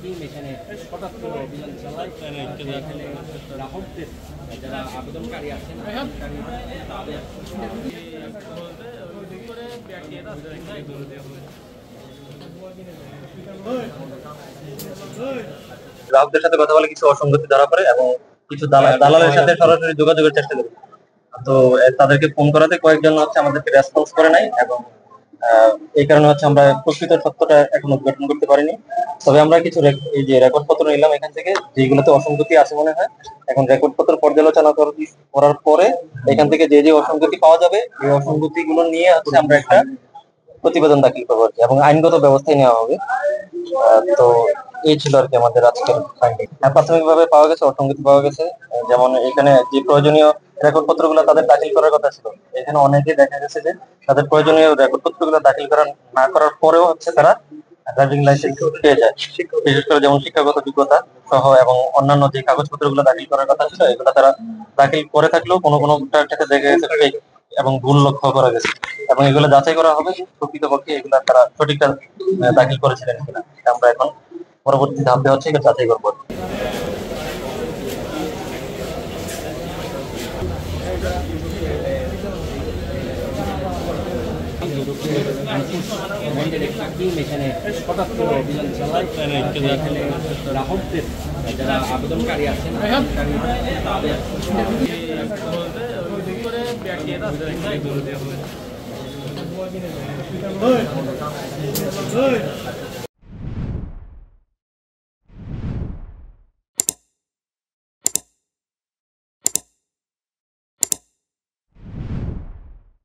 Team এখানে হঠাৎ করে অভিযান চালায়। এখানে গ্রাহকদের যারা আবেদনকারী আছেন তাদের গ্রাহকদের সাথে কথা বলে কিছু অসঙ্গতি ধরা পড়ে এবং কিছু দালালের সাথে সরাসরি যোগাযোগের চেষ্টা করি। তো তাদেরকে ফোন করাতে কয়েকজন আমাদেরকে রেসপন্স করে নাই এবং এই কারণে আমরা প্রকৃত সত্যটা এখন উদ্ঘাটন করতে পারিনি। তবে আমরা কিছু এই যে রেকর্ড পত্র নিলাম এখান থেকে, যেগুলোতে অসঙ্গতি আছে মনে হয়। এখন রেকর্ড পত্র পর্যালোচনা করার পরে এখান থেকে যে যে অসঙ্গতি পাওয়া যাবে এই অসঙ্গতি গুলো নিয়ে আমরা একটা প্রতিবেদন দাখিল করবো এবং আইনগত ব্যবস্থায় নেওয়া হবে। তো এই ছিল আর কি আমাদের আজকের ফাইন্ডিং। প্রাথমিকভাবে পাওয়া গেছে অসঙ্গতি পাওয়া গেছে, যেমন এখানে যে প্রয়োজনীয় রেকর্ড পত্রগুলো তাদের দাখিল করার কথা ছিল, এখানে অনেকে দেখা গেছে যে তাদের প্রয়োজনীয় রেকর্ড পত্রগুলো দাখিল না করার পরেও তারা ড্রাইভিং লাইসেন্স পেয়ে যায়। বিশেষ করে যেমন শিক্ষাগত যোগ্যতা সহ এবং অন্যান্য যে কাগজপত্রগুলো দাখিল করার কথা ছিল এগুলো তারা দাখিল করে থাকলেও কোনো ক্ষেত্রে দেখা গেছে ফেক এবং ভুল লক্ষ্য করা গেছে, এবং এগুলো যাচাই করা হবে প্রকৃতপক্ষে এগুলো তারা সঠিকটা দাখিল করেছিলেন কিনা। আমরা এখন পরবর্তী ধাপে এটা যাচাই করবো। টিম এখানে হঠাৎ করে অভিযান চালায়। এখানে গ্রাহকদের যারা আবেদনকারী আছেন তাদের